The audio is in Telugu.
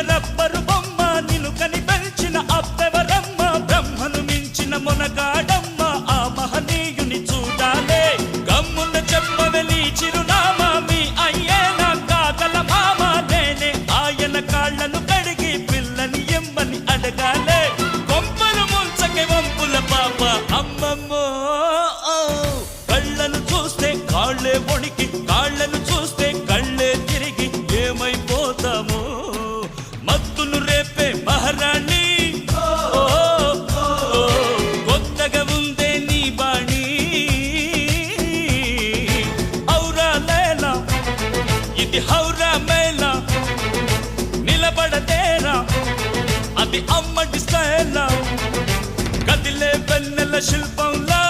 రబ్బరు బొమ్మ నిన్ను కని పెంచిన అప్పెవరమ్మ బ్రహ్మను మించిన మొనగాడమ్మ ఆ మహనీయుని చూడాలే గమ్మున చెప్పవే నీ చిరునామా మీ అయ్యేనా కాకల మామ నేనే ఆయన కాళ్ళను కడిగి పిల్లని ఎమ్మని అడగాలే కొంపలు ముంచకే వంపుల పాప అమ్మమ్మో కళ్ళను చూస్తే కాళ్ళే వణికి కాళ్ళను చూస్తే కళ్ళే తిరిగి ఏమైపోతామో మత్తును రేపే మహారాణి కొత్తగా ఉందే నీ బాణి ఔరా లేలా ఇది హౌరా మేలా నిలబడతేరా అది అమ్మడి స్టైలా కదిలే వెన్నెల శిల్పంలా